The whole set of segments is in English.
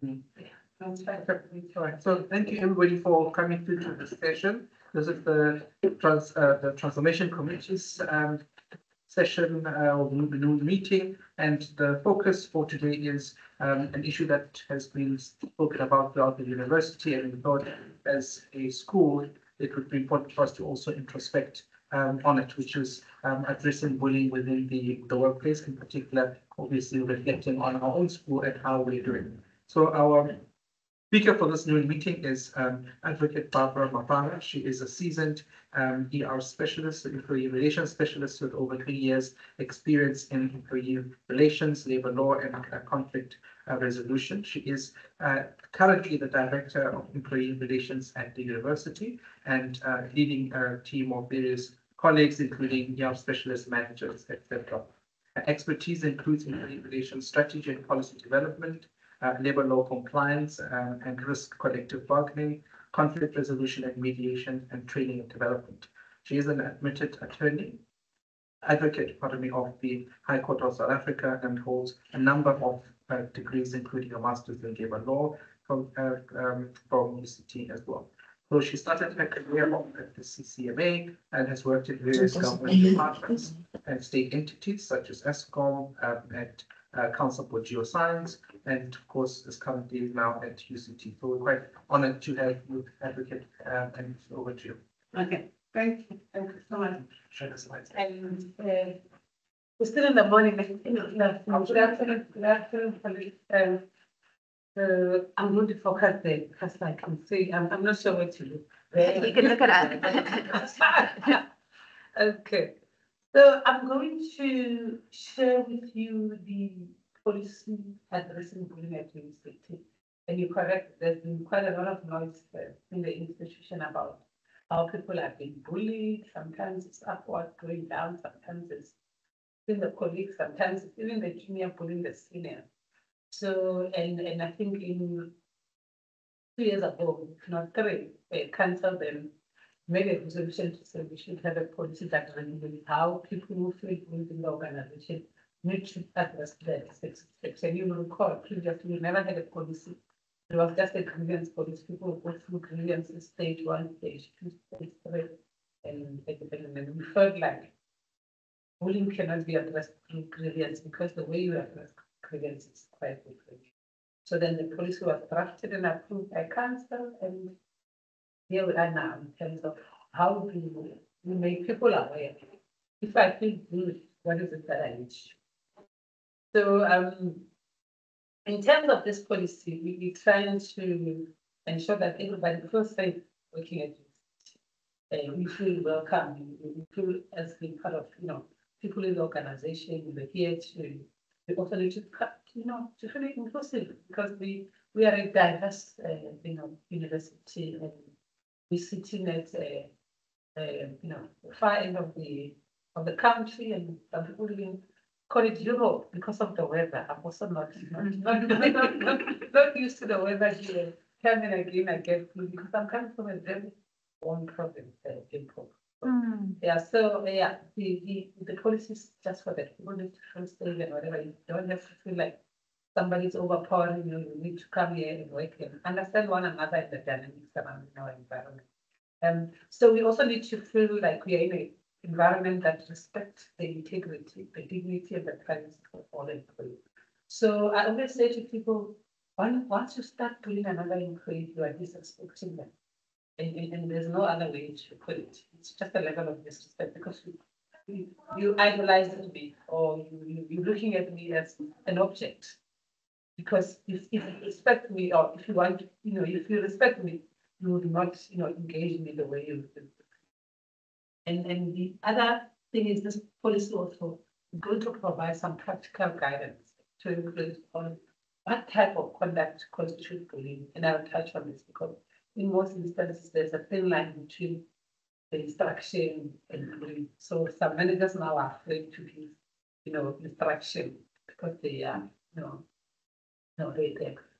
Mm. That's fine. All right. So thank you everybody for coming through to this session. This is the Transformation Committee's session or meeting, and the focus for today is an issue that has been spoken about throughout the university, and we thought as a school it would be important for us to also introspect on it, which is addressing bullying within the workplace, in particular, obviously reflecting on our own school and how we're doing. So our speaker for this new meeting is Advocate Barbara Mapara. She is a seasoned ER specialist, employee relations specialist with over 3 years experience in employee relations, labor law, and conflict resolution. She is currently the director of employee relations at the university and leading a team of various colleagues, including ER specialists, managers, etc. Her expertise includes employee relations strategy and policy development, labor law compliance and risk collective bargaining, conflict resolution and mediation, and training and development. She is an admitted advocate, of the High Court of South Africa, and holds a number of degrees, including a master's in labor law from UCT as well. So she started her career at the CCMA and has worked in various government departments and state entities such as ESCOM and Council for Geoscience, and of course is currently now at UCT. So we're quite honored to have you, Advocate, and over to you. Okay, thank you so much. Share the slides. And we're still in the morning. Good afternoon. I'm going to focus there because I can see. I'm not sure what to do. You can look at us. Okay. So I'm going to share with you the policy addressing bullying at university. And you're correct, there's been quite a lot of noise in the institution about how people have been bullied. Sometimes it's upward going down, sometimes it's in the colleagues, sometimes it's even the junior bullying the senior. So, and I think in 2 years ago, if not 3, council then made a resolution to say we should have a policy that regulates how people who feel bullied in the organization need to address their aspects. And you will recall previously we never had a policy. It was just a grievance policy. People go through grievances stage 1, stage 2, stage 3, and we felt like bullying cannot be addressed through grievance because the way you address grievance is quite different. So then the policy was drafted and approved by council, and here we are now in terms of how do we make people aware. If I feel good, what is it that I need? So in terms of this policy, we're trying to ensure that everybody feels safe working at this. We feel welcome. We feel as being part of, people in the organization. We're here to. We also need to, to feel inclusive because we are a diverse, university, and we're sitting at the far end of the country, and some people even call it Europe because of the weather. I'm also not used to the weather here. Coming again, I get flu because I'm coming from a very warm province, Limpopo. So the policy is just for that. People need to feel safe and whatever. You don't have to feel like somebody's overpowering you. You need to come here and work and understand one another in the dynamics around our environment. So we also need to feel like we are in an environment that respects the integrity, the dignity, and the privacy of all employees. So I always say to people, once you start bullying another employee, you are disrespecting them. And there's no other way to put it. It's just a level of disrespect because you idolize me, or you're looking at me as an object. Because if you respect me, or if you want, if you respect me, you would not, engage me the way you do. And the other thing is this policy also is going to provide some practical guidance to include on what type of conduct constitutes bullying. And I'll touch on this because in most instances, there's a thin line between the instruction and bullying. So some managers now are afraid to give, instruction because they are,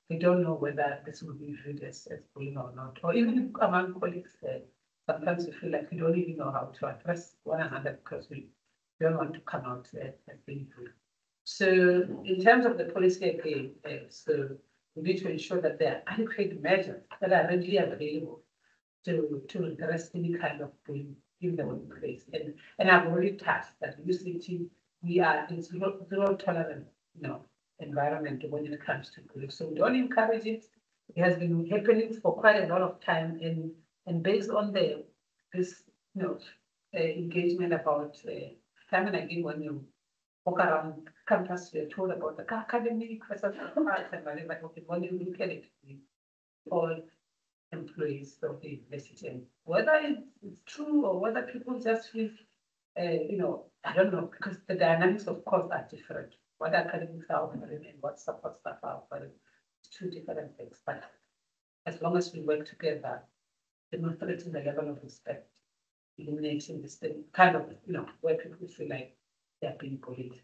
they don't know whether this will be viewed as bullying or not. Or even among colleagues, sometimes we feel like we don't even know how to address one another because we don't want to come out as being bullied. So in terms of the policy again, so we need to ensure that there are adequate measures that are readily available to address any kind of bullying in the workplace. And I've already touched that UCT, we are in zero tolerance, environment when it comes to bullying. So we don't encourage it. It has been happening for quite a lot of time, and based on this engagement about time and again when you walk around campus, you're told about the academic versus the arts and whatever. Okay, when you look at it, all employees of the university, and whether it's true or whether people just feel, I don't know, because the dynamics of course are different. What academics are offering and what support staff are offering, it's two different things. But as long as we work together, demonstrating the level of respect, eliminating this thing, kind of, where people feel like they're being bullied.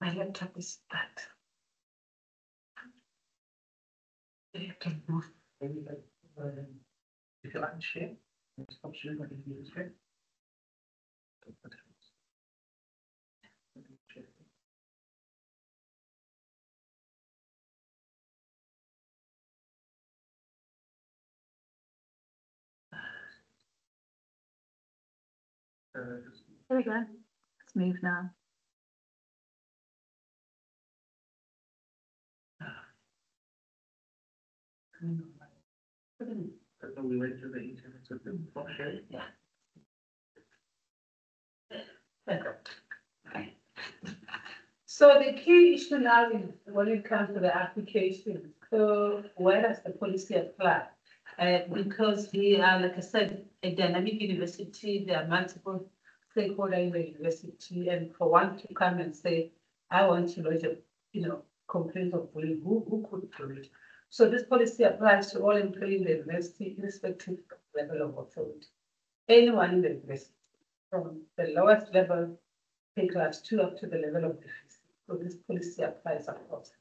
My laptop is bad. I can move. If you unshare, stop sharing what you use here. There we go. Let's move now. We went to the internet, so Yeah. So the key issue now is when it comes to the application. So where does the policy apply? Because we are, like I said, a dynamic university. There are multiple stakeholders in the university, and for one to come and say, "I want to lodge a, complaint of bullying," who could do it? So this policy applies to all employees in the university, irrespective of level of authority. Anyone in the university, from the lowest level, pay class 2 up to the level of defense. So this policy applies across.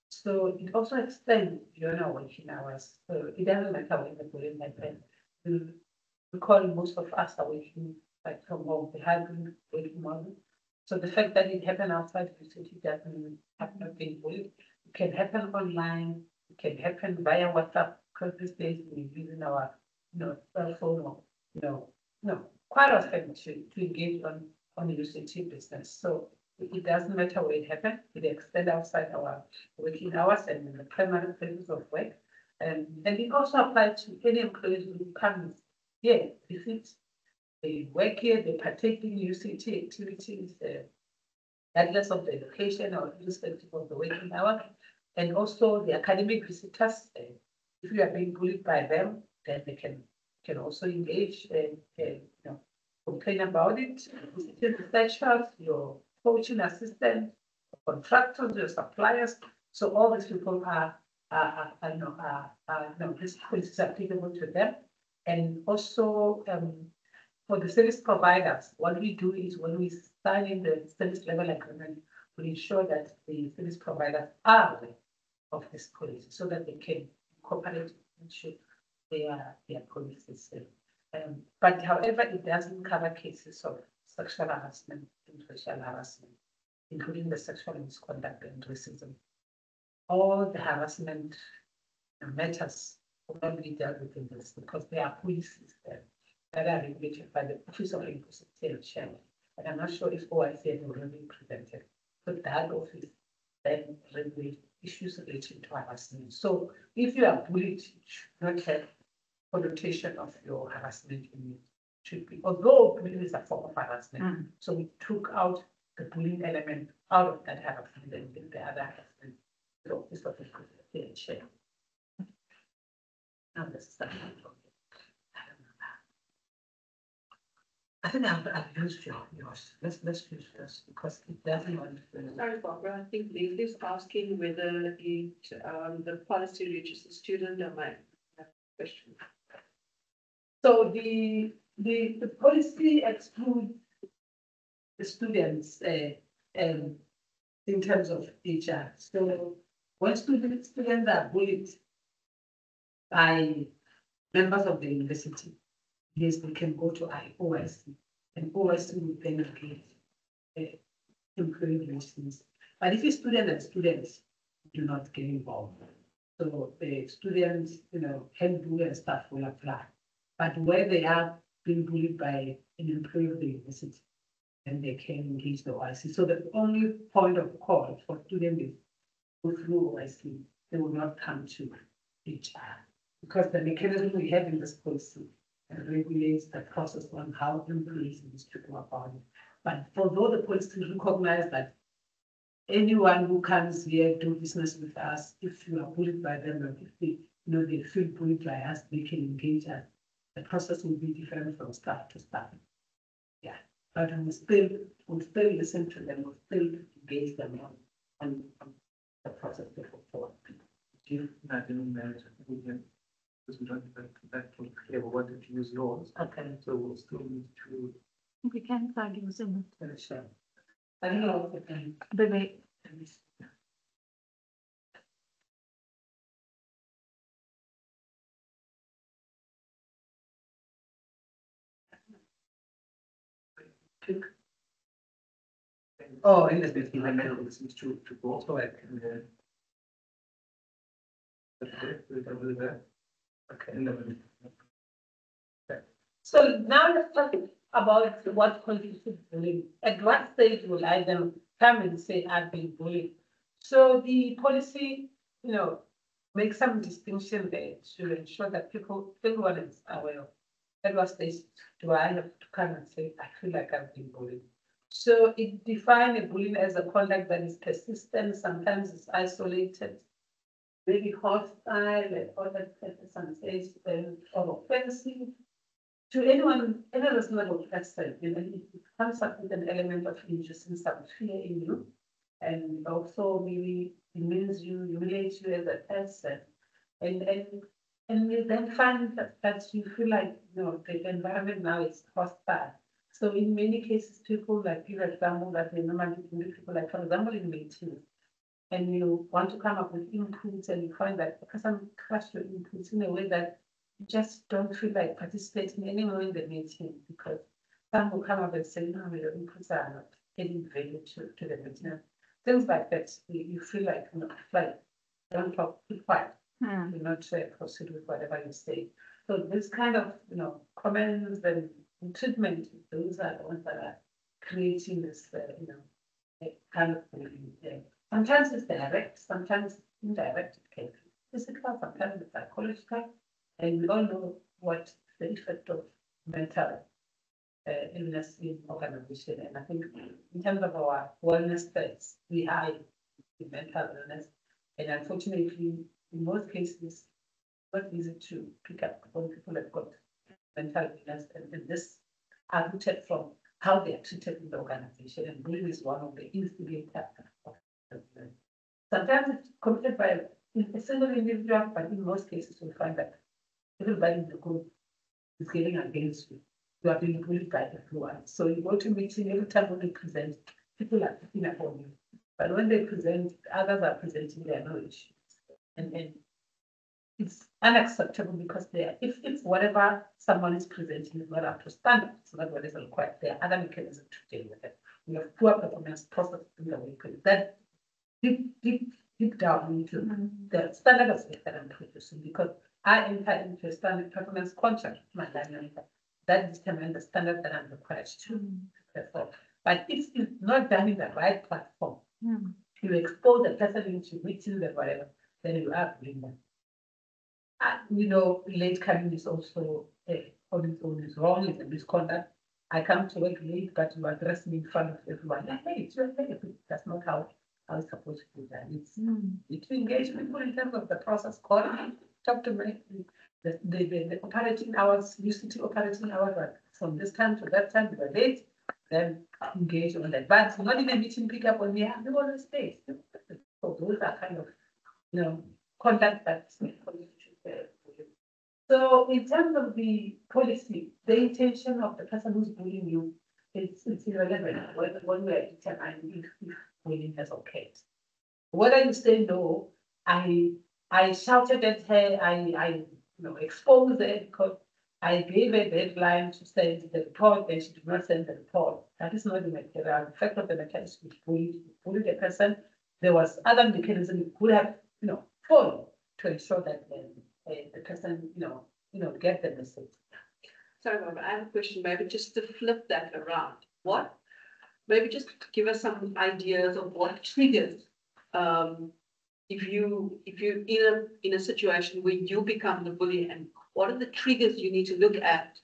So it also extends beyond our working hours. So it doesn't matter when the bullying happens. We call most of us are working like from home, the hybrid working model. So the fact that it happened outside the city doesn't mean have not been bullied. It can happen online. It can happen via WhatsApp, because these days we're using our, cell phone or, quite often to engage on UCT business. So it doesn't matter where it happened. It extends outside our working hours and in the primary places of work. And it also applies to any employees who come here, visit, they work here, they partake in UCT activities, regardless of the location or irrespective of the working hour. And also the academic visitors, if you are being bullied by them, then they can also engage and complain about it. Visiting researchers, your coaching assistant, contractors, your suppliers. So all these people this policy is applicable to them. And also for the service providers, what we do is when we sign in the service level agreement, we ensure that the service providers are aware of this policy so that they can incorporate into their policies. But however, it doesn't cover cases of sexual harassment and racial harassment, including the sexual misconduct and racism. All the harassment matters will not be dealt with in this because there are policies that are regulated by the Office of Inclusivity and Sharing. And I'm not sure if OIC has already presented, but that office then regulates issues related to harassment. So if you are bullied, you should not have connotation of your harassment in it. Should be, although bullying is a form of harassment. So we took out the bullying element out of that harassment and then the other harassment. The Office of Inclusivity and Sharing. Now this is I think I've used yours. Let's use yours because it doesn't want to. Sorry, Barbara. I think Leslie is asking whether the policy reaches the student or my question. So the policy excludes the students in terms of HR. So when students are bullied by members of the university, yes, we can go to OIC, and OIC will then engage employee relations. But if it's students and students do not get involved, So the students, hand bully and stuff will apply. But where they are being bullied by an employee of the university, then they can engage the OIC. So the only point of call for students is go through OIC. They will not come to HR because the mechanism we have in this policy regulates the process on how employees need to go about it. But although the policy recognizes that anyone who comes here do business with us, if you are bullied by them, or if they feel bullied by us, they can engage us. The process will be different from staff to staff. Yeah, but we'll still listen to them, we'll still engage them on the process before forward. If not in marriage, we can, because we don't have that clear what to use laws. Okay. So we'll still need to. We can start using Very sure. I don't know if it Baby, Oh, in the Basically, the medical seems to go also like. Okay, we'll there. Okay, and then. So now let's talk about what constitutes bullying. At what stage will I then come and say I've been bullied? So the policy, makes some distinction there to ensure that everyone is aware of at what stage do I have to come and say I feel like I've been bullied. So it defines a bullying as a conduct that is persistent, sometimes it's isolated, maybe hostile, and other some says or offensive to anyone, any reasonable person. It comes up with an element of inducing some fear in you, and also maybe demeans you, humiliates you as a person, and you then find that you feel like the environment now is hostile. So in many cases, people like give example that they normally do people like, for example, in meetings, and you want to come up with inputs, and you find that the person crushed your inputs in a way that you just don't feel like participating anymore in the meeting because some will come up and say, no, your inputs are not adding value to the meeting. Things like that, you feel like, don't talk, be quiet. Do not proceed with whatever you say. So this kind of, comments and treatment, those are the ones that are creating this, kind of, sometimes it's direct, sometimes indirect, it can be physical, sometimes it's psychological, and we all know what the effect of mental illness in organization. And I think in terms of our wellness threats, we high in mental illness, and unfortunately, in most cases, it's not easy to pick up when people have got mental illness, and this are rooted from how they are treated in the organization, and bullying is one of the instigators of it. Sometimes it's committed by a single individual, but in most cases, we find that everybody in the group is getting against you. You are being bullied by everyone. So you go to meeting, every time when they present, people are picking up on you. But when they present, others are presenting their no issues. And it's unacceptable because if whatever someone is presenting is not up to standard, it's not what is required, there are other mechanisms to deal with it. We have poor performance process in the weekend. That deep down into the standard of care that I'm producing, because I enter into a standard performance contract with my line manager that determines the standard that I'm required to perform. But if it's not done in the right platform, you expose the person into meetings and whatever, then you are doing that. Late coming is also on its own is wrong, it's a misconduct. I come to work late, but you address me in front of everyone. Hey, you're late. That's not how it's supposed to be done. It's to engage people in terms of the process, call, talk to me. The operating hours, UCT operating hours are from this time to that time, you are late, then engage on that. But not in a meeting, pick up on me, I have always late. So those are kind of, conduct that's so in terms of the policy, the intention of the person who's bullying you, it's irrelevant when we are determining if bullying has occurred. Whether you say no, I shouted at her, I exposed her because I gave a deadline to send the report and she did not send the report. That is not the material. The fact of the matter is we bullied the person. There was other mechanism you could have, followed. to ensure that the person, get the message. Sorry, Barbara, I have a question, maybe just to flip that around. Maybe just give us some ideas of what triggers, if you in a situation where you become the bully, and what are the triggers you need to look at,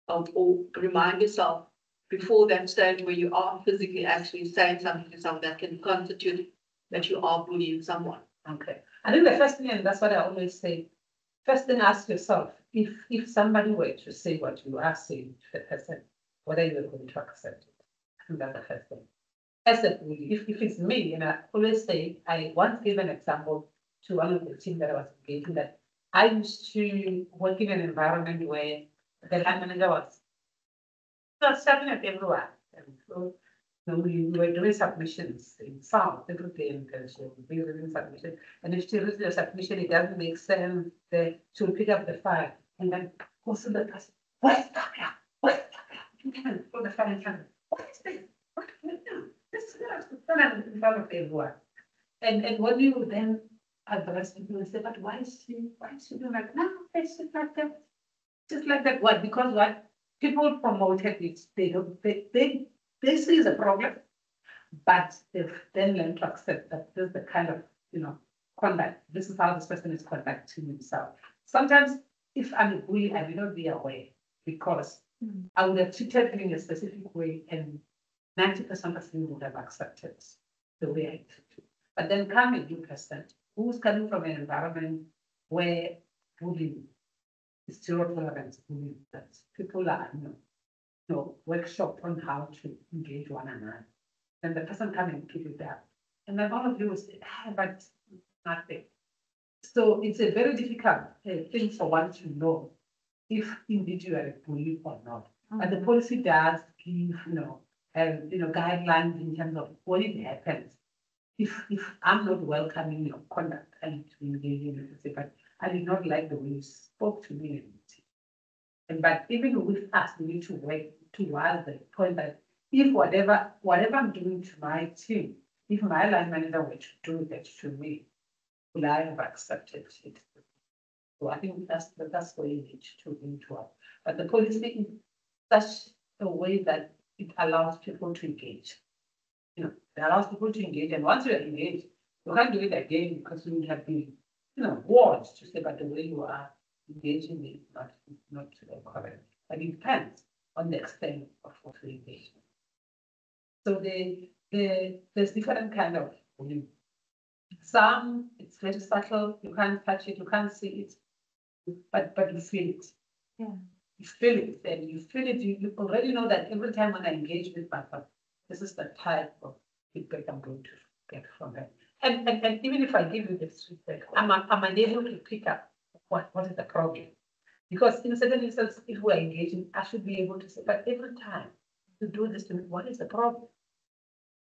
or remind yourself before that stage where you are physically actually saying something to someone that can constitute that you are bullying someone. Okay. I think the first thing, and that's what I always say, first thing, ask yourself, if somebody were to say what you are saying to the person, whether you are going to accept it. I think that's the first thing. As a bully, if it's me, and I always say, I once gave an example to one of the team that I was engaging, that I used to work in an environment where the line manager was shouting at everyone. And so, we were doing submissions in sound every day, and so we were doing submission. And if she reads the submission, it doesn't make sense. She'll pick up the file and then go to the person. What's that? What's that? You can put the file in front of. What is this? What can you do? This is in front of everyone. And when you then address people and say, but why is she doing like, no, it's just like that. Just like that. What? Because what? People promoted it. They see it's a problem, but they've then learned to accept that this is the kind of, conduct. This is how this person is conducting himself. Sometimes, if I'm a bully, I may not be aware, because I would have treated him in a specific way, and 90% of you would have accepted the way I treat. But then come a new person who's coming from an environment where bullying is zero tolerance, bullying, that people are, workshop on how to engage one another. Then the person come and give you that. And then all of you will say, but nothing. So it's a very difficult thing for one to know if indeed you are a bully or not. But the policy does give, guidelines in terms of what it happens. If I'm not welcoming your conduct, I need to engage in it, but I did not like the way you spoke to me. But even with us, we need to work towards the point that if whatever I'm doing to my team, if my line manager were to do that to me, will I have accepted it? So I think that's where you need to interact. But the policy is such a way that it allows people to engage. It allows people to engage, and once you're engaged, you can't do it again, because you would have been, warned to say, but the way you are engaging is not correct. But it depends on the extent of the engagement. So there's different kind of bullying. Some, it's very subtle, you can't touch it, you can't see it, but you feel it. Yeah. You feel it, and you feel it, you already know that every time when I engage with my partner, this is the type of feedback I'm going to get from them. And even if I give you this feedback, I'm unable to pick up what is the problem. Because in certain instances, if we're engaging, I should be able to say, but every time you do this to me, what is the problem?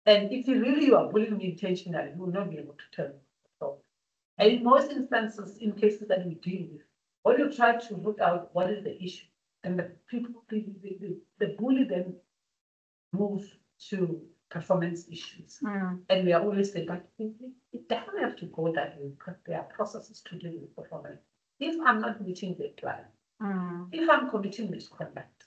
And if you are bullying me intentionally, you will not be able to tell me the problem. And in most instances, in cases that we deal with, when you try to look out what is the issue, and the people, the bully then moves to performance issues. And we are always saying, but it doesn't have to go that way, because there are processes to deal with performance. If I'm not meeting the deadline, if I'm committing misconduct,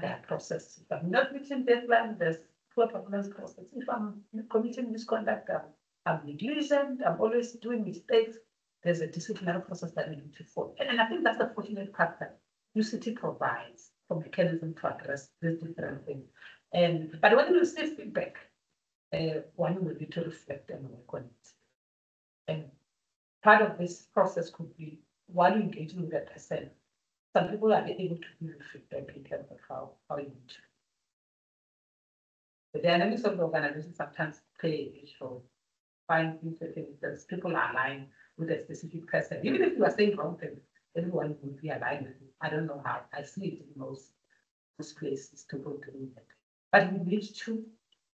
there are processes. If I'm not meeting the deadline, there's poor performance process. If I'm committing misconduct, I'm negligent, I'm always doing mistakes, there's a disciplinary process that we need to follow. And I think that's the fortunate part that UCT provides for mechanism to address these different things. But when you receive feedback, one will need to reflect and work on it. And part of this process could be, while you engage with that person, some people are able to give you feedback in terms of how you need to. The dynamics of the organization sometimes play a role. Finding certain because people are aligned with a specific person. Even if you are saying wrong things, everyone will be aligned with you. I don't know how. I see it in most places to go through that. But we need to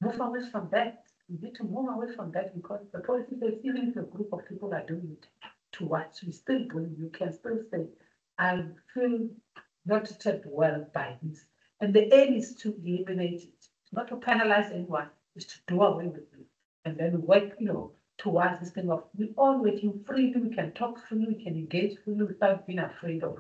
move away from that. We need to move away from that, because the policy says even if a group of people are doing it to what we still do, you can still say, I feel not treated well by this. And the aim is to eliminate it, not to penalize anyone, is to do away with it. And then work, towards this thing of we all working freely, we can talk freely, we can engage freely without being afraid of,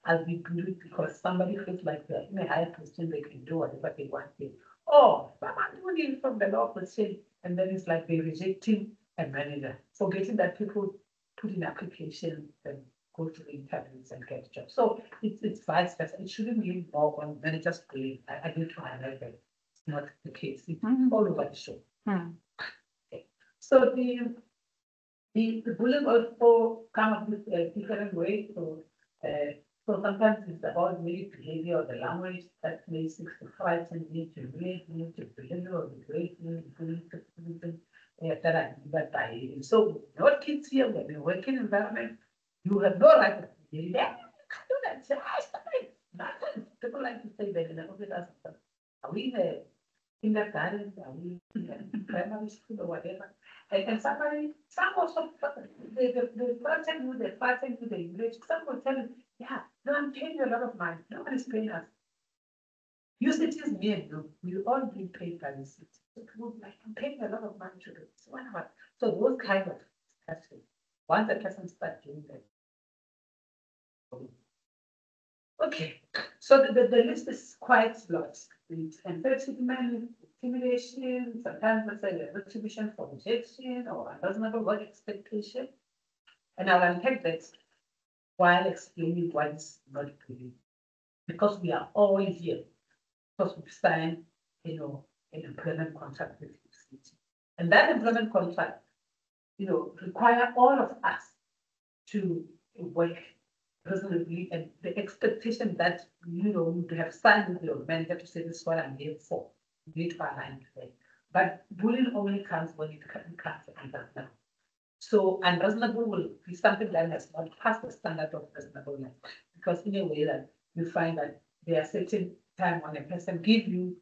as we do it because somebody feels like they're in a higher position, they can do whatever they want to. Oh, but I'm doing it from the law position, and then it's like they're rejecting a manager, forgetting that people put in applications and go to the interviews and get jobs. So it's vice versa. It shouldn't be more on managers blame. I need to highlight that it's not the case. It's all over the show. Okay. So the bullying also come up with different ways. So sometimes it's about maybe behavior or the language that makes it frighten you to read, you to behavior or the great that are delivered by you. So your kids here, when you work in environment, you have no right to behave. Yeah, do that. Say, stop it. Nothing. People like to say that in the office, are we in the kindergarten? Are we in the primary school or whatever? And somebody, some also, they frighten you, the English. Some will tell you, yeah, no, I'm paying you a lot of money. Nobody's paying us. You cities, me and you, we all being paid by the city. So people like, I'm paying a lot of money to do this. Whatever. So those kind of discussions, once the person starts doing that. Okay, so the list is quite long. Entertainment, intimidation, sometimes let's say retribution for rejection or unreasonable work expectation. And I'll unpack that while explaining why it's not good. Because we are all here, because we've signed, an employment contract with the city. And that employment contract, require all of us to work reasonably, and the expectation that you have signed with your manager to say this is what I'm here for. You need to align to that. But bullying only comes when it comes unreasonable. So unreasonable will be something that has not passed the standard of reasonableness, because in a way that you find that there are certain time when a person give you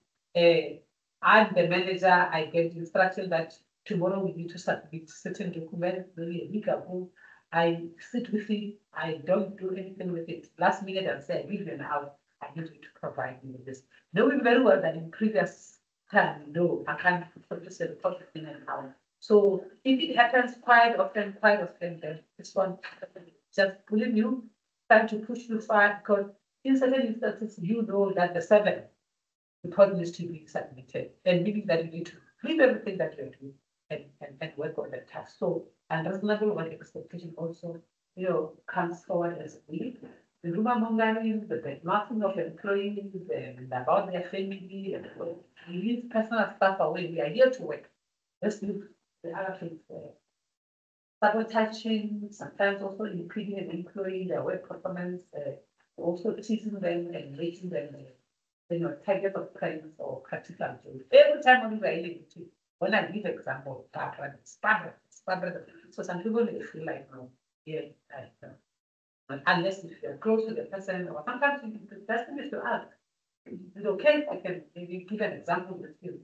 I'm the manager, I get the instruction that tomorrow we need to submit certain documents, maybe a week ago. I sit with it, I don't do anything with it. Last minute I say, I give you an hour, I need you to provide me with this. Knowing very well that in previous time, no, I can't produce a report within an hour. So if it happens quite often, then this one just pulling you, trying to push you far, because in certain instances, that the 7th report needs to be submitted, and meaning that you need to leave everything that you're doing and work on the task. So, and reasonable work expectation also, comes forward as we. The rumor mongering, the marking of employees, and about their family, and we leave personal stuff away. We are here to work. Let's leave the other things there. Sabotaging, sometimes also impeding an employee, their work performance, also teasing them and making them, target of pranks or practical jokes. Every time we were able to, when I give example, so some people may feel like, no, yeah, but unless if you're close to the person, or sometimes the person is to ask, is it okay if I can maybe give an example with you?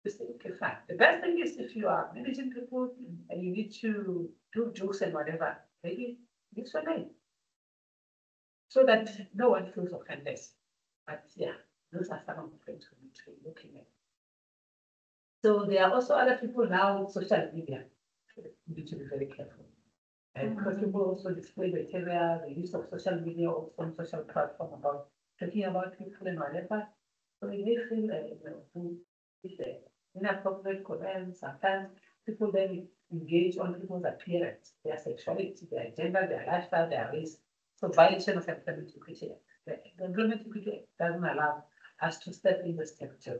You say, okay, fine. The best thing is if you are managing people and you need to do jokes and whatever, maybe use your name, so that no one feels offended. But yeah, those are some of the things we need to be looking at. So there are also other people now with social media. We need to be very careful. And because people also display the use of social media or some social platform about talking about people and whatever. So they may feel inappropriate comments. Sometimes people then engage on people's appearance, their sexuality, their gender, their lifestyle, their race. So violation of employment equity. The employment equity doesn't allow us to step in this territory.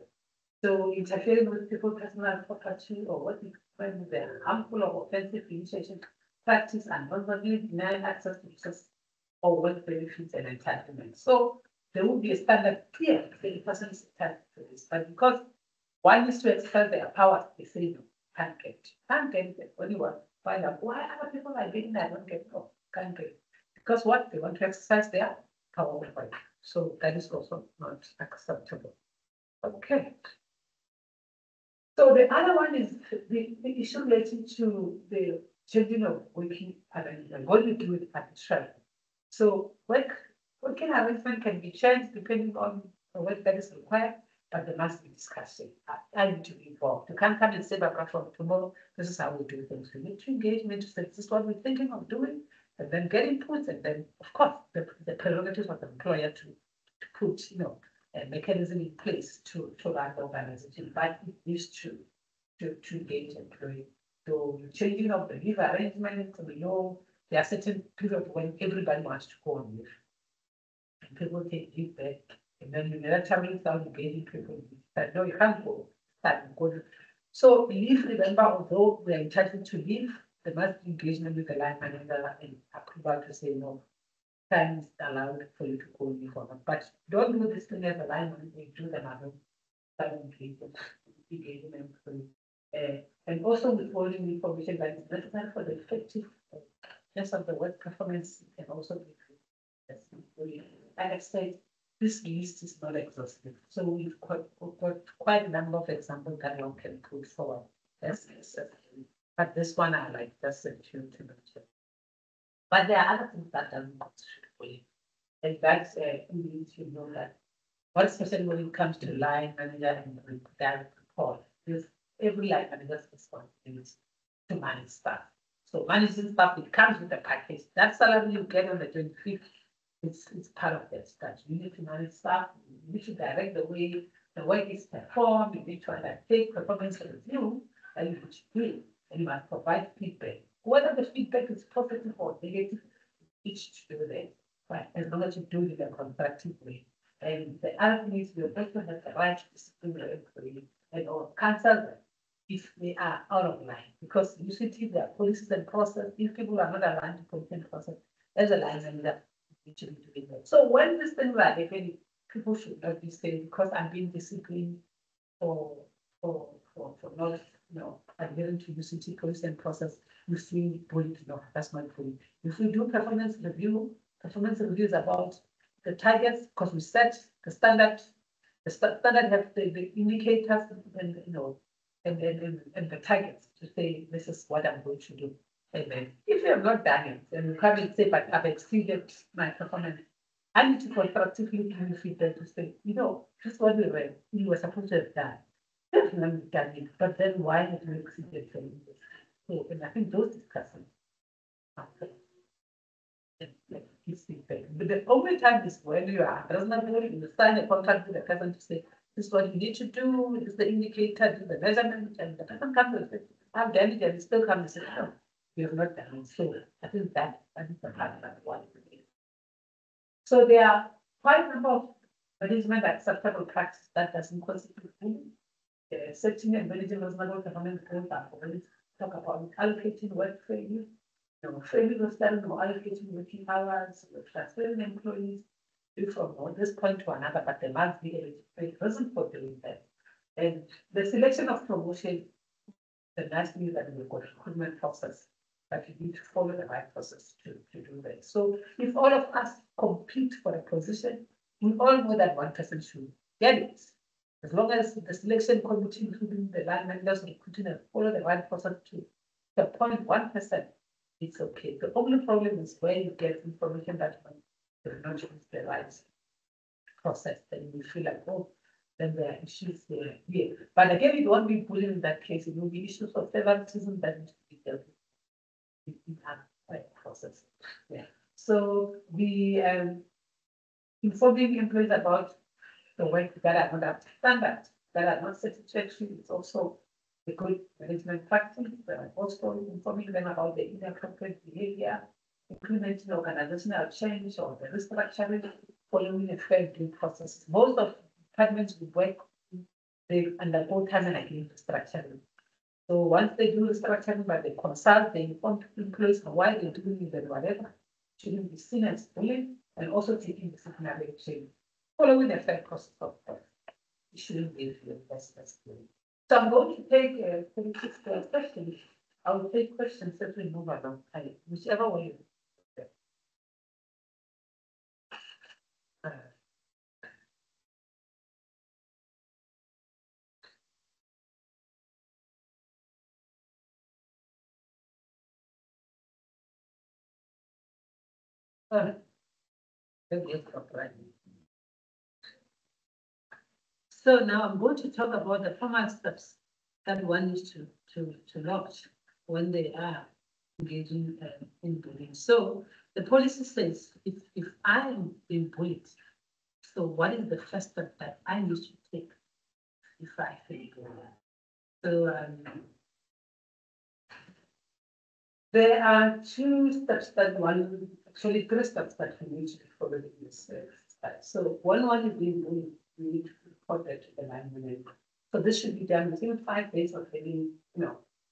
So interfering with people's personal property or what we find with the harmful or offensive initiation practice and vulnerably denying access to resources or work benefits and entitlements. So there will be a standard clear if the person is entitled to this. But because one needs to exercise their power, they say no, can't get it. When you find out why other people are getting that, don't get no, can't get it. Because what they want to exercise their power over. So that is also not acceptable. Okay. So the other one is the issue related to the changing of working arrangement. What do you do with arbitrary? So working arrangement can be changed depending on the work that is required. but there must be discussion. I need to be involved. You can't come and say, but from tomorrow, this is how we do things. We need to engage me to say, this is what we're thinking of doing, and then get inputs, and then, of course, the prerogatives of the employer to put, a mechanism in place to run the organization, but it needs to engage employees. So changing of the leave arrangements, we know there are certain periods when everybody wants to go on leave. And people take leave back, and then unilaterally start engaging people. But no, you can't go. So leave, remember, although we are entitled to leave, there must be engagement with the line manager and approval to say no. Time is allowed for you to go leave or not. But don't do this thing as a line manager, you do them alone. Engagement. And also withholding information that is necessary for the effective of the work performance can also be. Like I said, this list is not exhaustive, so we've got quite a number of examples that one can put forward. Yes, but this one I like just a few to mention. But there are other things that doesn't contribute for you, and that's you need to know that. What especially when it comes to line manager and direct report, is every line manager's responsibility to manage staff. So managing staff, it comes with a package. That salary you get on the 25th, it's part of that stuff. You need to manage staff, you need to direct the way the work is performed, you need to undertake performance review, and you need to do it, and you must provide feedback. Whether the feedback is positive or negative, each to do that, right? As long as you do it in a constructive way. And the other thing is, you also have the right to discipline your employee and or cancel them if they are out of line. Because you should see their policies and process. If people are not aligned to policy and process, there's a line and that you should be doing that. So when this thing like happening, people should not be saying because I'm being disciplined for not adhering to UCT policy and process, you feel bullied. No, that's not bullying. If we do performance review is about the targets, because we set the standard, standard have the indicators and and the targets to say this is what I'm going to do. And then if you have not done it, then you come and say, but I've exceeded my performance. I need to constructively give you feedback to say, this is what you were supposed to have done. You haven't done it, but then why have you exceeded your limits? So, and I think those discussions are gives feedback. But the only time is when you are reasonable, you sign a contract with the person to say, this is what you need to do, this is the indicator, this is the measurement, and the person comes and says, I've done it, and it still comes and says, no, you have not done it. So I think that is the part that one. So there are quite a number of management acceptable practice that doesn't constitute bullying. Setting and managing reasonable performance goals are always talk about allocating work training. Training was done or allocating working hours, transferring employees from this point to another, but there must be a reason for doing that. And the selection of promotion, the nice thing is that we've got recruitment process, but you need to follow the right process to do that. So if all of us compete for a position, we all know that one person should get it. As long as the selection committee, including the line managers, recruiting and follow the right process to appoint one person, it's okay. The only problem is where you get information that you've not used the right process, then you feel like, oh, then there are issues there. Yeah. But again, it won't be bullying in that case. It will be issues of favoritism that need to be dealt with in that process. Yeah. So the informing employees about the work that are not up to standard, that are not satisfactory, it's also a good management practice. Also informing them about the inappropriate behavior, implementing organizational change or the restructuring, following a fair due process. Most of departments we work, they undergo time and again restructuring. So once they do restructuring, but they consult, they inform employees why they're doing it and whatever, shouldn't be seen as bullying, and also taking disciplinary action, following a fair process of it shouldn't be that's bullying. So I'm going to take 36 questions. I will take questions as we move along, whichever way. So now I'm going to talk about the formal steps that one needs to launch when they are engaging in bullying. So the policy says if I am being bullied, so what is the first step that I need to take if I feel bullied? So there are two steps that one, actually three steps that we need to follow in this. So one is being bullied. We need to report that to the line manager. So this should be done within 5 days of having,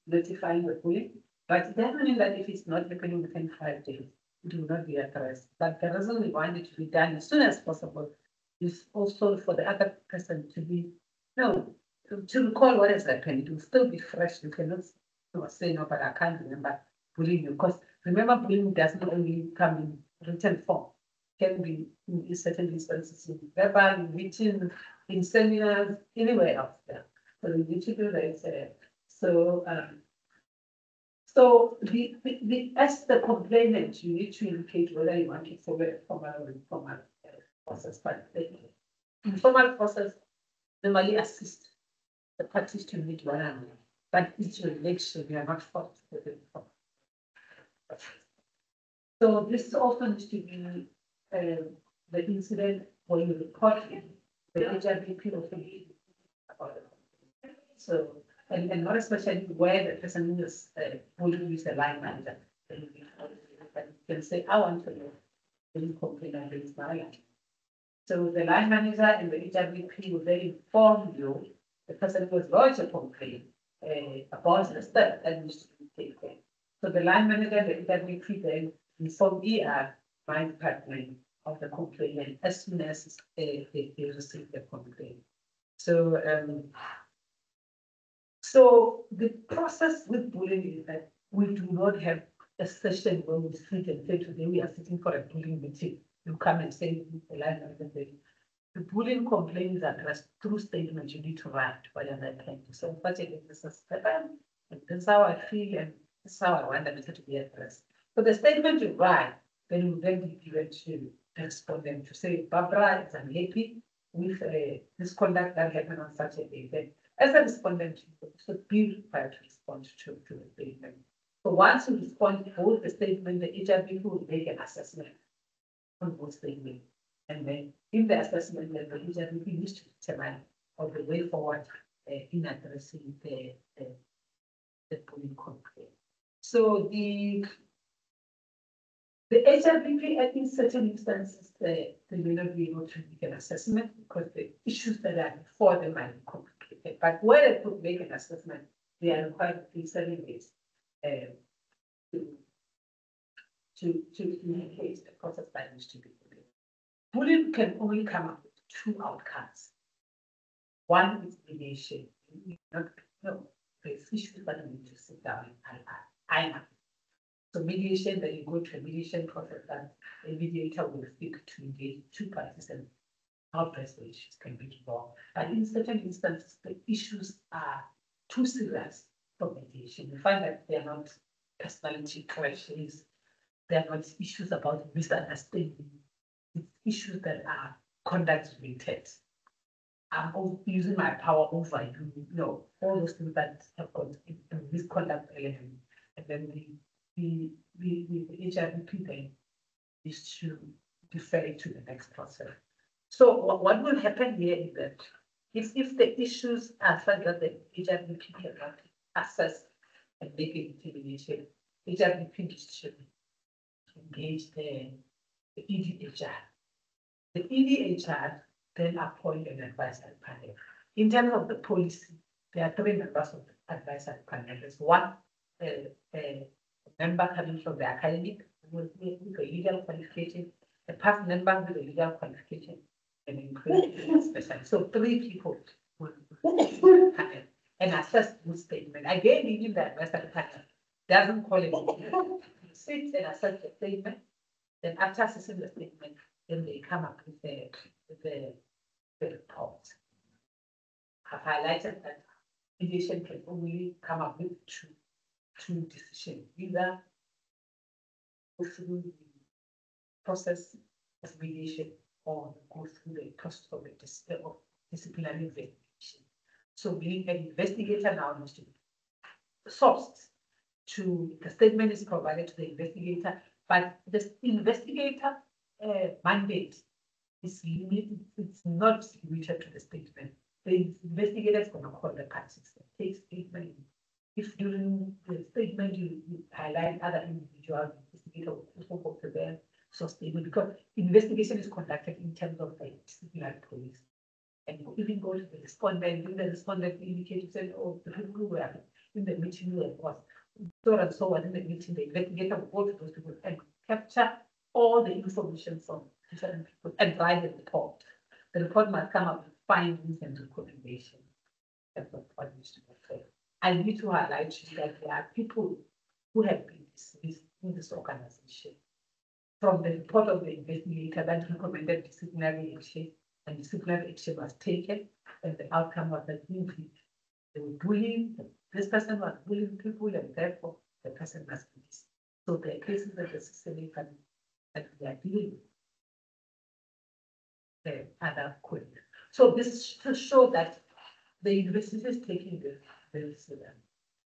notifying the bullying. But it doesn't mean that if it's not happening within 5 days, it will not be addressed. But the reason we want it to be done as soon as possible is also for the other person to be, to recall what has happened. It will still be fresh. You cannot say, no, but I can't remember bullying you. Because remember, bullying doesn't only come in written form. It can be in certain instances in verbal, in written, in seminars, anywhere else there. So we need to do that. So as the complainant, you need to indicate whether you want to follow a formal or informal process. But the informal process normally assists the parties to meet one another. But it's your election, you are not forced to do it. So this also needs to be the incident when you report it, the HRBP also about it. So, and not especially where the person is will use the line manager. You can say, I want to know the complaint against my line. So the line manager and the HRBP will then inform you, the person who has lodged a complaint about the step that needs to be taken. So the line manager and the HRBP then inform ER, my department, of the complaint as soon as they receive the complaint. So, so the process with bullying is that we do not have a session where we sit and say, today we are sitting for a bullying meeting. You come and say, the line manager, the bullying complaint is addressed through statements you need to write by the client. So, but this is happened, and this is how I feel, and this is how I want the matter to be addressed. So the statement you write, then will then be given to the respondent to say, Barbara is unhappy with this conduct that happened on such a day. Then, as a respondent, you should be required to respond to the statement. So once you respond to both the statement, the HRB will make an assessment on both statements. And then in the assessment, the HRB needs to determine of the way forward in addressing the bullying complaint. So the HRBP, in certain instances, they may not be able to make an assessment because the issues that are before them are complicated. But where they could make an assessment, they are required in 7 days to indicate the process that needs to be fulfilled. Bullying can only come up with 2 outcomes. One is mediation. There's issues that we need to sit down and iron out. So mediation, then you go to a mediation process and a mediator will speak to engage 2 parties and how best the issues can be resolved. But in certain instances, the issues are too serious for mediation. You find that they are not personality clashes, they are not issues about misunderstanding, it's issues that are conduct related. I'm using my power over you, all those things that have got a misconduct element. And then the HRBP then is to defer it to the next process. So what will happen here is that if the issues are such that the HRBP cannot assess and make a determination, HRBP should engage the EDHR. The EDHR then appoint an advisory panel. In terms of the policy, there are 3 members of the advisory panel. There's one member coming from the academic with a legal qualification, a past member with a legal qualification, and including special. So 3 people will panel and assess the statement. Again, even the advisory panel doesn't call it. You sit and assess the statement. Then after assessing the statement, then they come up with the report. I've highlighted that mediation can only come up with two decisions, either go through the process of mediation or go through the process of disciplinary investigation. So being an investigator now needs to be sourced to the statement is provided to the investigator, but the investigator mandate is limited, it's not limited to the statement. The investigator is going to call the parties, take statement. If during the statement you highlight other individuals, investigator will also go to them, so statement, because investigation is conducted in terms of the disciplinary police. And you even go to the respondent, and the respondent indicates, oh, the people who were in the meeting was so and so on in the meeting, the investigator will go to those people and capture all the information from different people and write the report. The report must come up with findings and recommendations. That's what needs to be said. I need to highlight that there are people who have been dismissed in this organization from the report of the investigator that recommended disciplinary action, and disciplinary action was taken, and the outcome was that they were bullying. This person was bullying people, and therefore the person must be dismissed. So there are cases that the system that we are dealing with. The other quick. So this is to show that the university is taking this very seriously.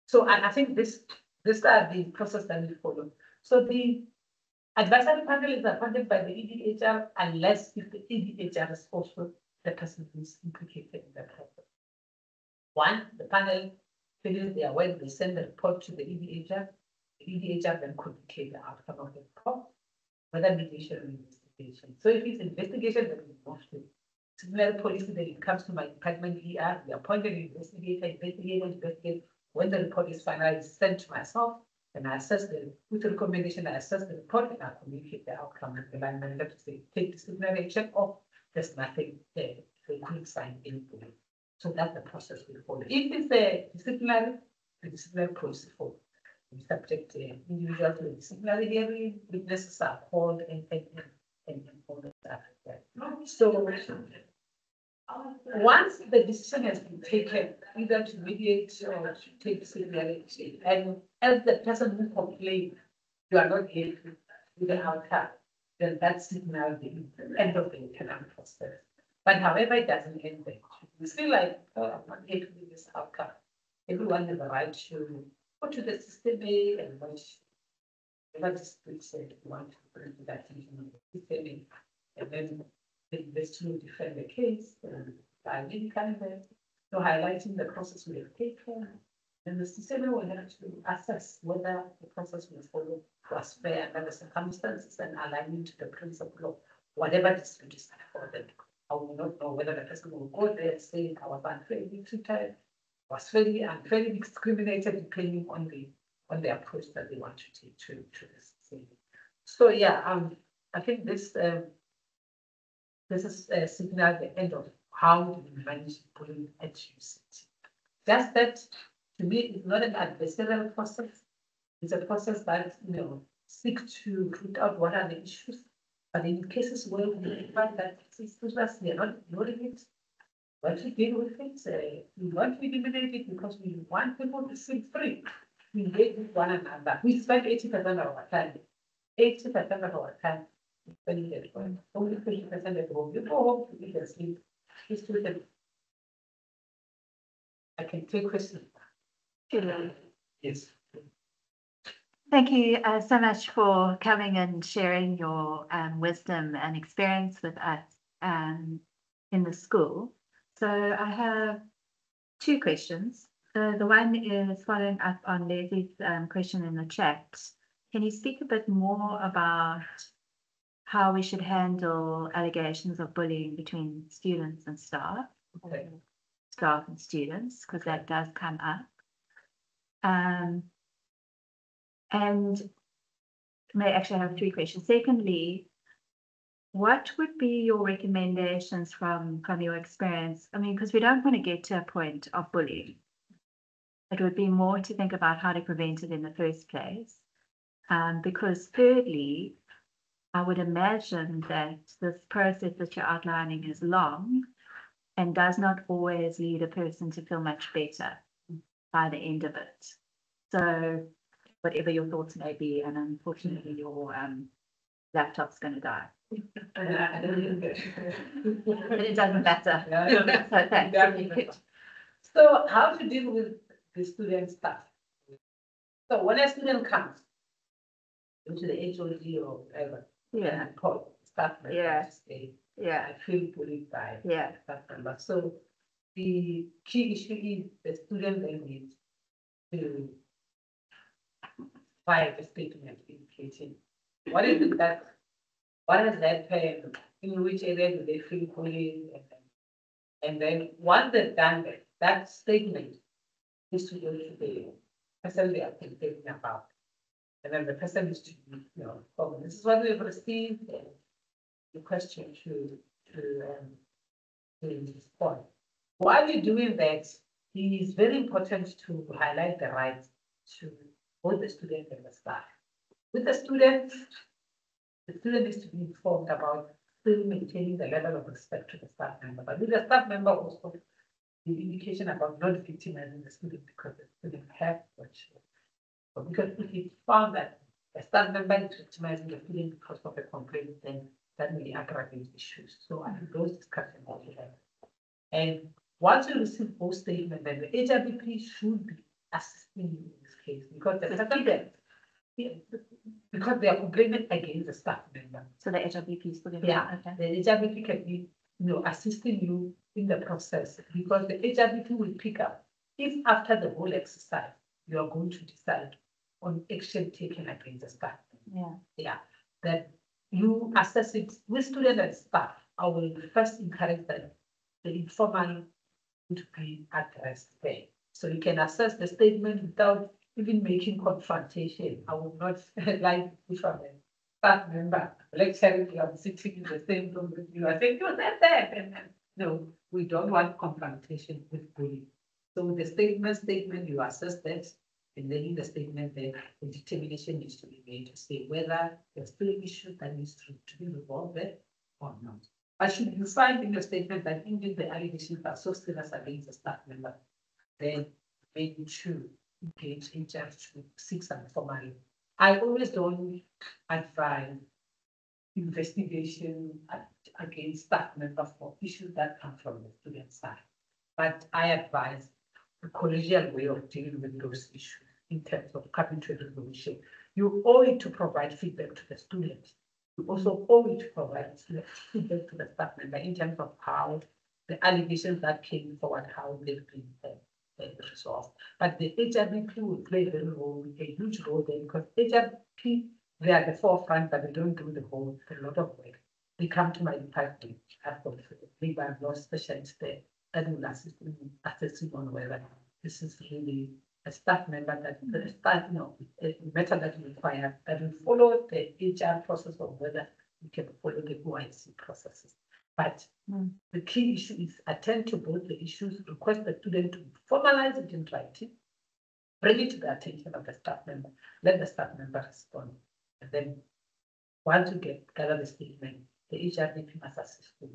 So I think these are the process that we follow. So the advisory panel is appointed by the EDHR unless if the EDHR is also the person who is implicated in the process. One, the panel finishes their work, they send the report to the EDHR. The EDHR then communicate the outcome of the report, whether mediation or investigation. So if it's investigation, then we move to disciplinary policy, then it comes to my department ER, we appointed an investigate. When the report is finalized, sent to myself, and I assess with the recommendation, I assess the report and I communicate the outcome. And the line manager to say, take disciplinary action, or there's nothing there. They couldn't sign anything. So that's the process we follow. If it's a disciplinary, the disciplinary process for we subject individual to a disciplinary hearing, witnesses are called and all the stuff like that. So once the decision has been taken, either to mediate or to take disciplinary action, and as the person who complained, you are not happy with the outcome, then that's now the end of the internal process. But however, it doesn't end there. We feel like, oh, I'm not happy with this outcome. Everyone has the right to go to the system and watch whatever district said you want to bring that into the system, and then the investor will defend the case by really kind of highlighting the process we have taken. And the system will have to assess whether the process we follow was fair under the circumstances and aligning to the principle of whatever dispute is for them. I will not know whether the person will go there and say I was unfairly treated, was fairly unfairly discriminated, depending on the approach that they want to take to this thing. So yeah, I think this is a signal at the end of how do we manage bullying at UCT. Just that, to me, it's not an adversarial process. It's a process that seek to root out what are the issues. But in cases where we find that we are not ignoring it, want to deal with it, we want to eliminate it because we want people to feel free. We engage with one another. We spend 80% of our time. 80% of our time spending at home. Only 20% at home. You go home to eat and sleep. I can take questions. Yes. Thank you so much for coming and sharing your wisdom and experience with us in the school. So I have two questions. The one is following up on Leslie's question in the chat. Can you speak a bit more about how we should handle allegations of bullying between students and staff? Okay. Staff and students, because that does come up. And may actually have three questions. Secondly, what would be your recommendations from your experience? I mean, because we don't want to get to a point of bullying. It would be more to think about how to prevent it in the first place. Because thirdly, I would imagine that this process that you're outlining is long and does not always lead a person to feel much better by the end of it. So whatever your thoughts may be, and unfortunately your laptop's going to die. I don't think that. But it doesn't matter. Yeah. So thanks. So how to deal with the student stuff? So when a student comes into the HOD or whatever, Yeah, call staff member Yeah. to say, yeah, I feel bullied by yeah. staff member. So the key issue is the student then needs to file a statement indicating what is it that, what has happened, in which area do they feel bullied, and then once they've done that, that statement is to go to the person they are thinking about. And then the person is to, oh, this is what we've received, and the question to respond. While you're doing that, it is very important to highlight the rights to both the student and the staff. With the student is to be informed about still maintaining the level of respect to the staff member. But with the staff member also, the indication about not victimizing the student because the student have what because if it's found that a staff member is victimizing the student because of a complaint, then that may aggravate issues. So I think those discussions will be had. And once you receive both statements, then the HRBP should be assisting you in this case because the student, because they are complaining against the staff member. So the HRBP is putting. Yeah, Okay. the HRBP can be, assisting you in the process because the HRBP will pick up if after the whole exercise you are going to decide on action taken against the staff. Yeah. Yeah, that you assess it with student and staff. I will first encourage them the informal to be addressed there. So you can assess the statement without even making confrontation. I would not like if I'm a staff member lecturing you, I'm sitting in the same room with you. I think you're not there. And no, we don't want confrontation with bullying. So the statement, you assess that, and then in the statement, then the determination needs to be made to say whether there's still issues that needs to be resolved or not. But should you find in your statement that indeed the allegations are so serious against the staff member, then maybe to engage in just to seek some formal. I always don't advise investigation against staff members for issues that come from the student side. But I advise a collegial way of dealing with those issues in terms of coming to a resolution. You owe it to provide feedback to the students. You also owe it to provide feedback to the staff member in terms of how the allegations that came forward, how they've been resolved. But the HRBP will play a huge role there because HRBP, they are the forefront, but they don't do a lot of work. They come to my department. I've got labor and law specialist there that will assist me assessing on whether this is really a staff member that the staff, a matter that require that will follow the HR process or whether we can follow the OIC processes. But the key issue is attend to both the issues, request the student to formalize it in writing, bring it to the attention of the staff member, let the staff member respond. And then once you gather the statement, the HRBP must assist you.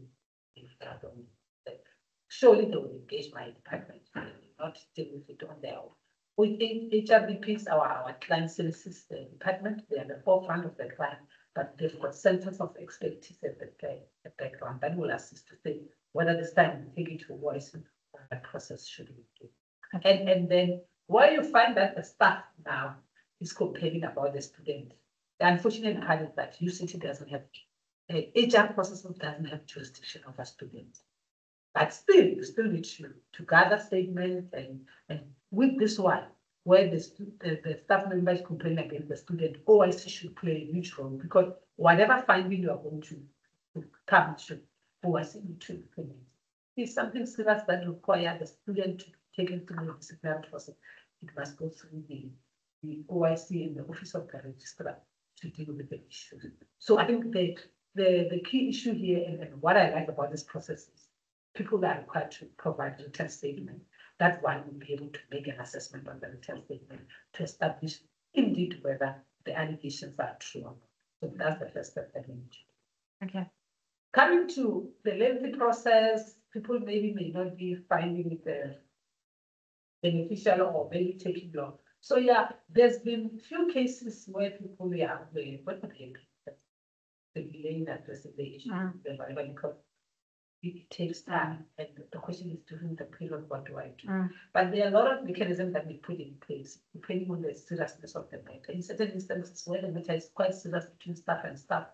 Surely they will engage my department, they will not deal with it on their own. We think HRBPs are our client services department, they are the forefront of the client, but they've got centers of expertise at the background that will assist to say whether this time we take it to voice or the process should be do. And then where you find that the staff now is complaining about the student, the unfortunate part is that UCT doesn't have HR processes doesn't have jurisdiction over students. But still, you still need to gather statements and with this one, where the staff member is complaining against the student, OIC should play a huge role because whatever finding you are going to come to OIC to implement. If something serious that requires the student to take into the disciplinary process, it must go through the OIC and the Office of the Registrar to deal with the issue. So I think the key issue here and what I like about this process is people that are required to provide a written statement. That one will be able to make an assessment on the written statement to establish indeed whether the allegations are true or not. So that's the first step that we need to do. Okay. Coming to the lengthy process, people maybe may not be finding it beneficial or maybe taking long. So yeah, there's been few cases where people, delay in addressing the issue, because it takes time, and the question is during the period, what do I do? But there are a lot of mechanisms that we put in place, depending on the seriousness of the matter. In certain instances where the matter is quite serious between staff and staff,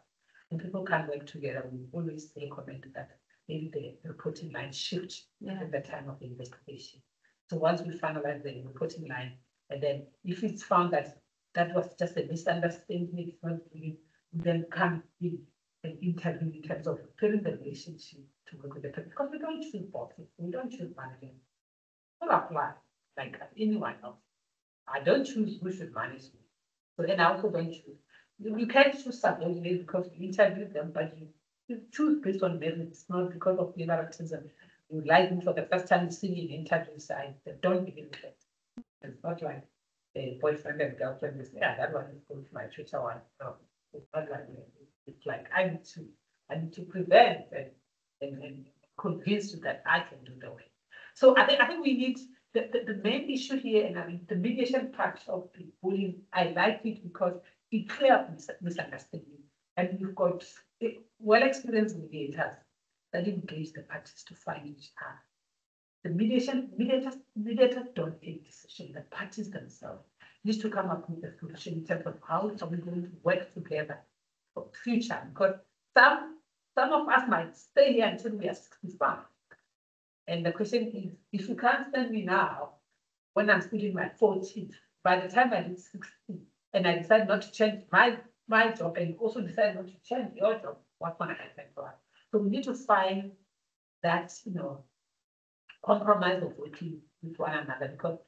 and people can't work together, we always recommend that maybe the reporting line shift at the time of the investigation. So once we finalize the reporting line, and then if it's found that that was just a misunderstanding, it's not really, then come in an interview in terms of building the relationship to work with the people, because we don't choose bosses, we don't choose managers. We'll apply like anyone else. I don't choose who should manage me. So then I also don't choose. You can't choose subordinates because you interview them, but you choose based on merits, not because of favoritism. You like me for the first time you see me in interviews, I don't believe it. It's not like a boyfriend and girlfriend is, yeah, that one is good for my future one. No, it's not like that. It's like I need to prevent and convince you that I can do the way. So I think we need the main issue here, and I mean the mediation part of the bullying. I like it because it clears up misunderstanding, and you've got well-experienced mediators that engage the parties to find each other. The mediators don't take decisions. The parties themselves need to come up with a solution in terms of how are we going to work together for the future. Because some of us might stay here until we are 65. And the question is, if you can't stand me now, when I'm still in my 40s, by the time I hit 60, and I decide not to change my job, and also decide not to change your job, what's going to happen to us? So we need to find that, compromise of working with one another, because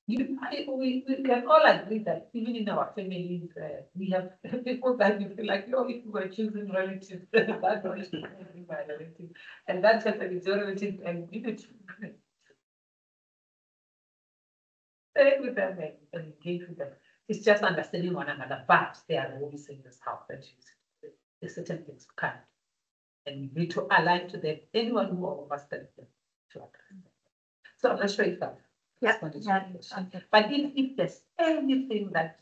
we can all agree that even in our families, we have people that we feel like, if we were choosing relatives, that one is my relative, and that's just a your relative, and we need to stay with them and engage with them. It's just understanding one another, but there are rules in this house that there's certain things we can't. And we need to align to them, anyone who oversteps them to address them. So I'm not sure if that. But if there's anything that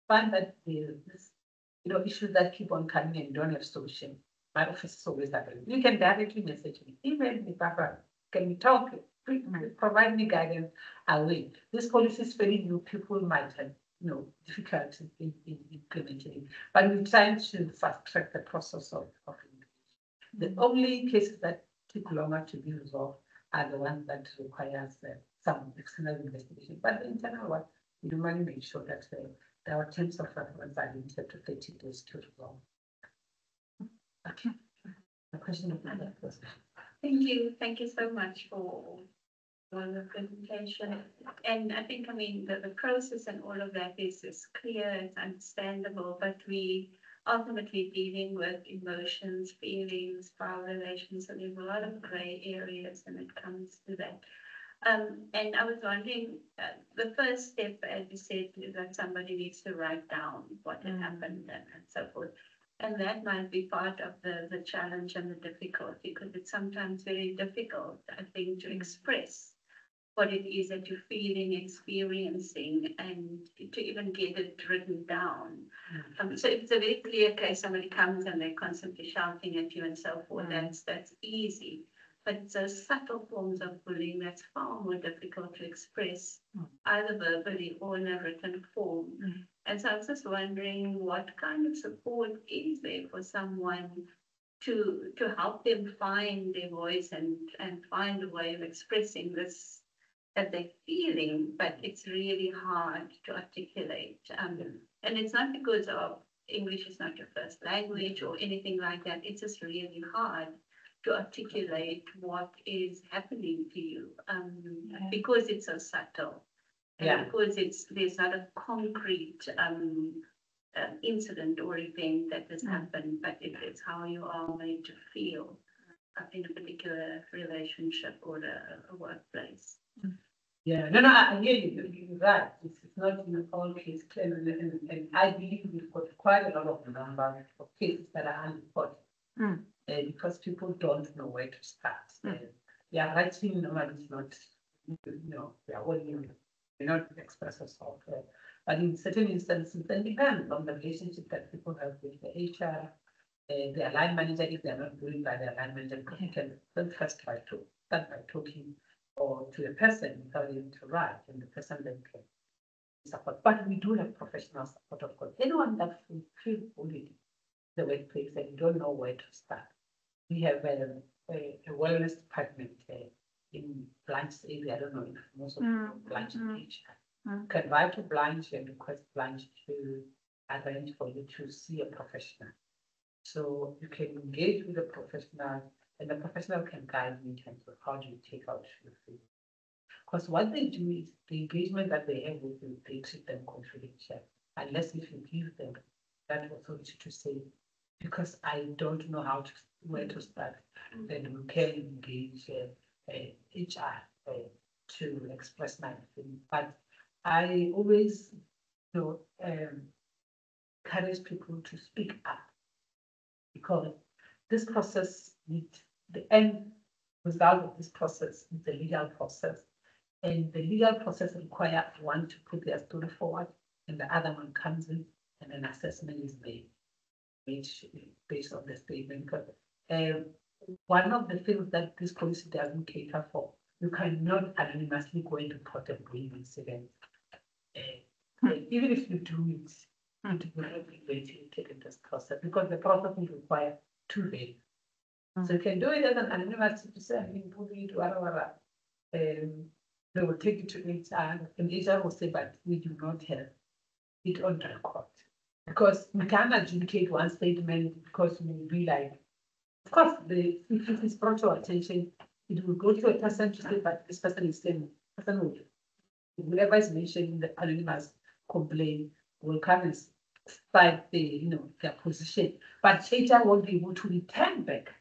find that this issues that keep on coming and don't have solution, my office is always available. You can directly message me, email me, Mapara. Can we talk? Provide me guidance. I will. This policy is very new. People might have difficulty in implementing it, but we're trying to fast track the process of the only cases that take longer to be resolved are the ones that requires some external investigation. But the internal one, we normally make sure that our terms of reference are limited to 30 days to resolve. Okay. The question of another person. Thank you so much for the presentation. And I think, the process and all of that is clear, it's understandable, but we ultimately dealing with emotions, feelings, power relations, so there's a lot of gray areas when it comes to that. And I was wondering, the first step, as you said, is that somebody needs to write down what had happened and so forth. And that might be part of the challenge and the difficulty, because it's sometimes very difficult, I think, to express what it is that you're feeling, experiencing, and to even get it written down. So if it's a very clear case, somebody comes and they're constantly shouting at you and so forth, that's easy. But it's those subtle forms of bullying that's far more difficult to express, either verbally or in a written form. And so I was just wondering what kind of support is there for someone to help them find their voice and find a way of expressing this that they're feeling, but it's really hard to articulate. And it's not because of English is not your first language or anything like that. It's just really hard to articulate what is happening to you, because it's so subtle. And because there's not a concrete incident or event that has happened, but it's how you are made to feel in a particular relationship or a workplace. Yeah, no, I hear you. You're right. It's not in all cases clear, and I believe we've got quite a lot of numbers of cases that are unreported, because people don't know where to start. Yeah, writing normally is not, we are all new. We not express ourselves, but in certain instances, it depends on the relationship that people have with the HR, the line manager, if they're not doing by the line manager, because you can then first try to start by talking or to a person without even to write, and the person then can support. But we do have professional support, of course. Anyone that feels bullied in the workplace and you don't know where to start, we have a wellness department in Blanche area. I don't know if most of you know Blanche Beach. You can write to Blanche and request Blanche to arrange for you to see a professional. So you can engage with a professional, and the professional can guide you in terms of how do you take out your food. Because what they do is the engagement that they have with you, they treat them confidential, unless if you give them that authority to say, because I don't know where to start, then we can engage HR to express my feeling. But I always encourage people to speak up, because this process, the end result of this process is the legal process. And the legal process requires one to put their story forward, and the other one comes in, and an assessment is made based on the statement. Because one of the things that this policy doesn't cater for, you cannot anonymously go and report a bullying incident. Even if you do it, it will not be taken this process, because the process will require two days. So you can do it as an anonymous to say, I'm being bullied, whatever. They will take it to HR, and HR will say, but we do not have it on record. Because we can't adjudicate one statement, because we will be like, of course, if it is brought to our attention, it will go to a person to say, but this person is saying, whoever is mentioned in the anonymous complaint will come and cite their position. But HR won't be able to return back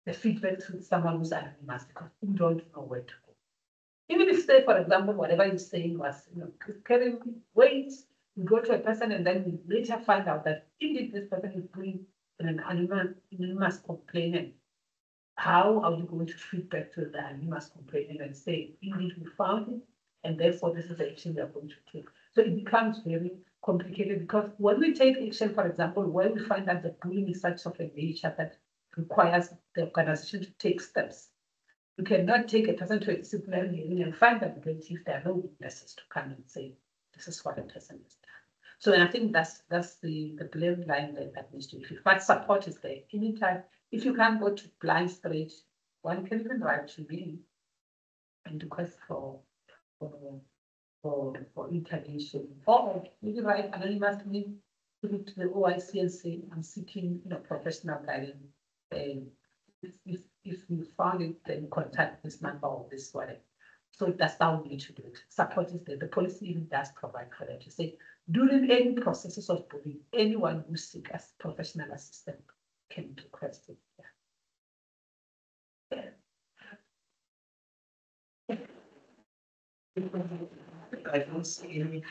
the feedback to someone who's anonymous, because we don't know where to go. Even if, say, for example, whatever you're saying was, carrying weight, we go to a person and then we later find out that indeed this person is doing an anonymous complainant. How are you going to feed back to the anonymous complainant and say, indeed we found it, and therefore this is the action we are going to take? So it becomes very complicated, because when we take action, for example, where we find that the bullying is such of a nature that requires the organization to take steps, you cannot take a person to a disciplinary hearing and find them guilty if there are no witnesses to come and say, this is what a person has done. So I think that's the blame line that needs to be fixed. But support is there. Anytime, if you can't go to blind straight, one can even write to me and request for intervention, or maybe write anonymously to the OIC and say, I'm seeking professional guidance. And if you found it, then contact this number or this whatever. So that's how we need to do it. Support is there. The policy even does provide for that. To say, during any processes of bullying, anyone who seeks professional assistance can request it. Yeah. I don't see any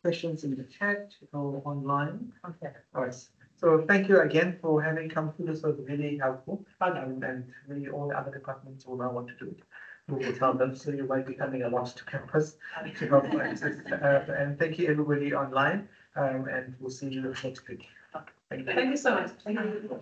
questions in the chat or online. Okay. All right. So thank you again for having come through. This was really helpful. And really all the other departments will now want to do it. We will tell them, so you might be coming along to campus to help access. And thank you everybody online. And we'll see you next week. Thank you so much. Thank you.